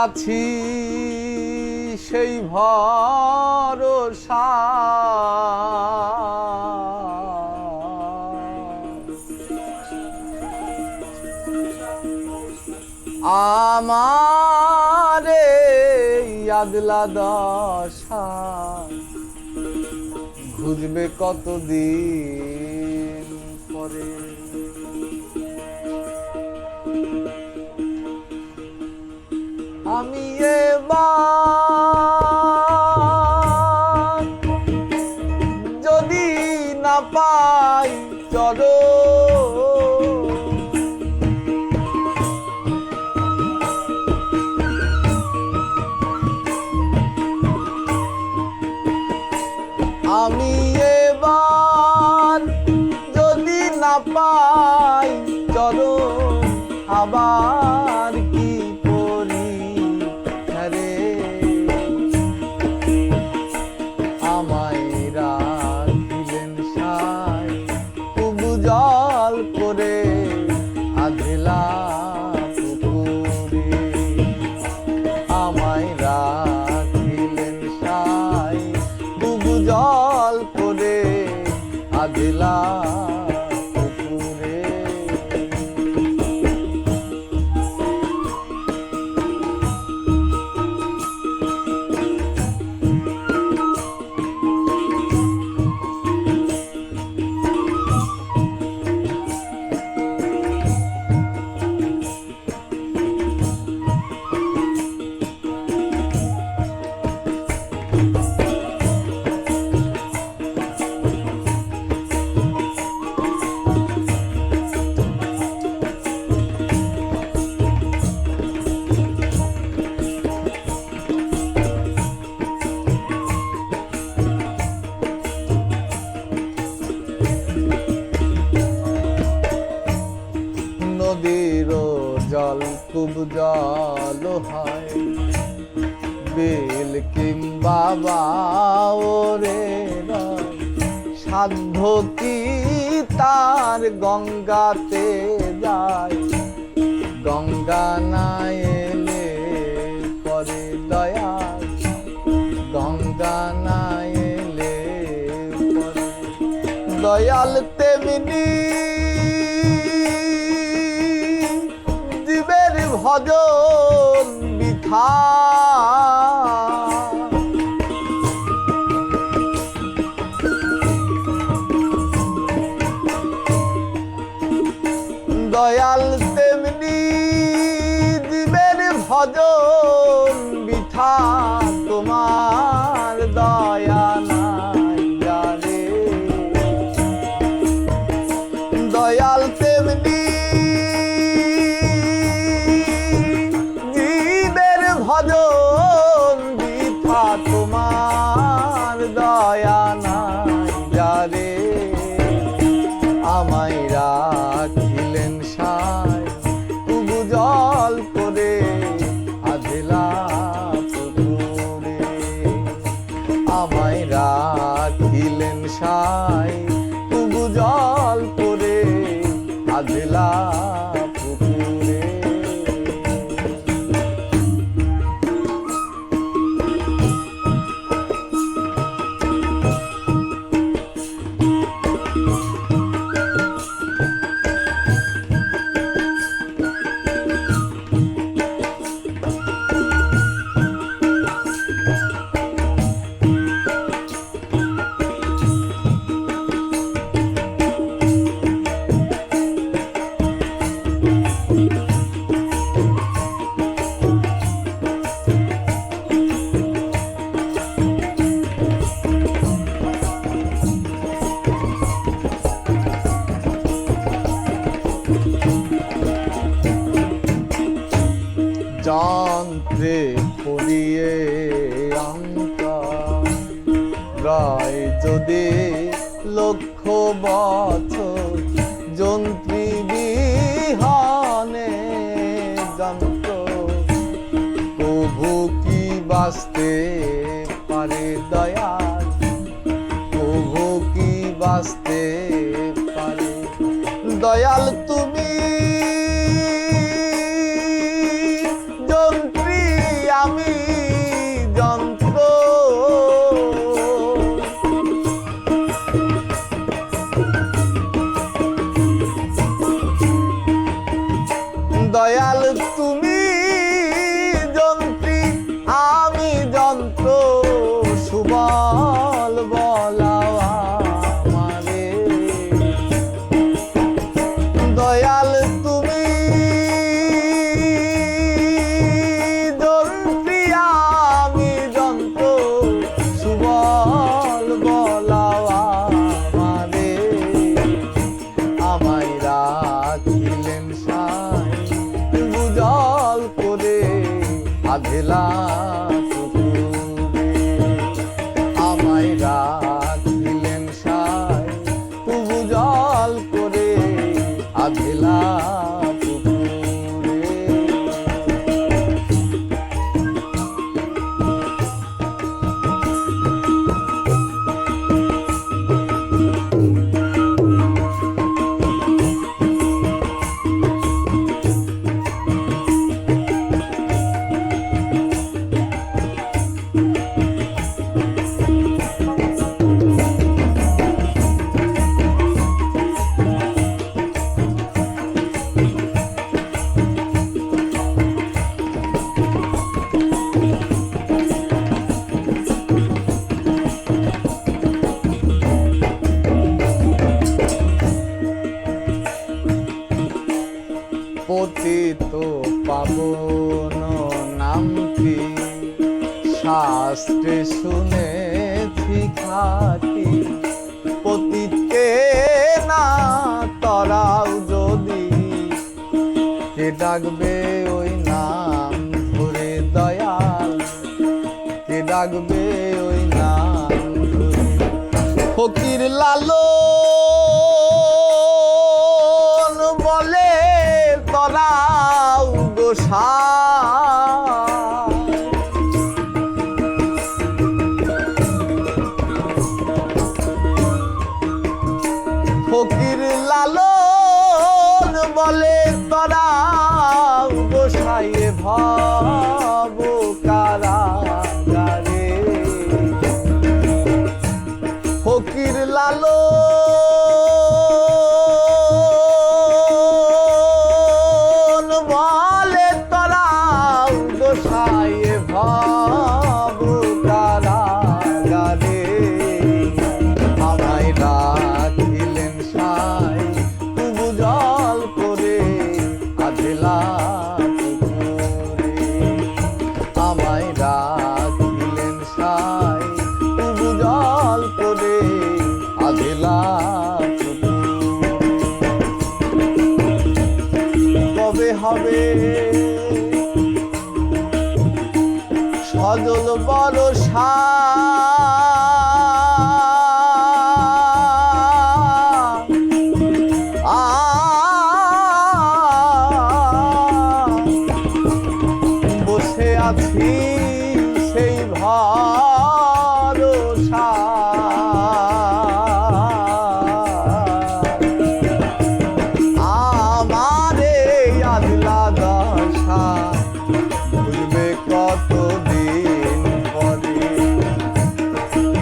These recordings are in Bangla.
আছি সেই ভরসা আমারে আদলা দশা ঘুরবে কতদিন পরে। আমি এবার যদি না পাই চলো আমি এবার যদি না পাই চলো আবার কি করি রে আমায় রাখিলেন সাই তবু জল করে আধেলা পুকুরে আমায় রাখিলেন সাই তবু জল করে আধেলা জল খুব জল হয় বেল কিংবা বাওরে সাধ্য কি তার গঙ্গাতে যায় গঙ্গা না এলে পরে দয়া গঙ্গা না এলে পরে দয়াল তেমনি ভজন বিথা দয়াল তেমনি জীবের ভজন বিথা তোমার দয়া নাই জানে দয়াল তেমনি ভজন বৃথা তোমার দয়া নাই যারে আমায় রাখিলেন সাই তবু জল করে আধেলা পুকুরে আমায় রাখিলেন সাই তবু জল করে আধেলা পুকুরে। যন্ত্রে পড়িয়ে অঙ্কা রায় যদি লক্ষ বছর যন্ত্রী বিহনে যন্ত্র প্রভু কি বাঁচতে পারে দয়াল প্রভু কি বাঁচতে পারে দয়াল তুমি যন্ত্রী আধেলা পুকুরে আমায় রাখিলেন সাই তবু জল করে আধেলা পতিত পাবন নামটি শাস্ত্রে শুনেছি খাটি পতিতকে না তরাও যদি কে ডাকবে ওই নাম ধরে দয়াল কে ডাকবে ওই নাম ধরে ফকির লালন বলে তরাও গোসাই ফকির লালন বলে তরাও গোসাই ভব কারাগারে ফকির লালন বলে তরাও গোসাই ভব কারাগারে আমায় রাখিলেন সাই তবু জল করে আধেলা পুকুরে আমায় রাখিলেন সাই তবু জল করে আধেলা কবে হবে সজল বরষা বসে আছি সেই ভরসা আমারে আধলা দশা বুঝবে কতদিন পরে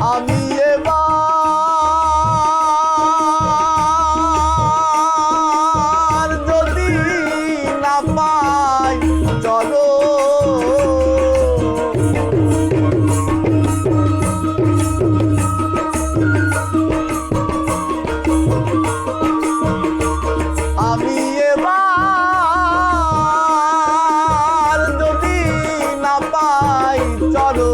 আমি এবার যদি না পাই চলো আমি এবার যদি না পাই চলো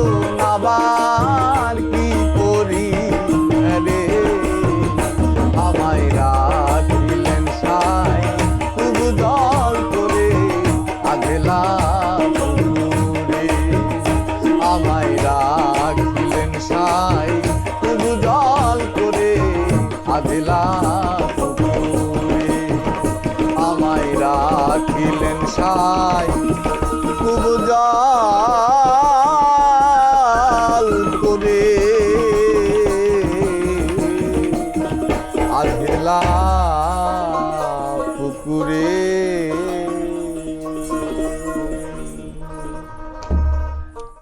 আবার কি করি রে আমায় রাখিলেন সাই তবু জল করে আধেলা পুকুরে আমায় রাখিলেন সাই তবু জল করে আধেলা পুকুরে আমায় রাখিলেন সাই তবু জল করে আধেলা পুকুরে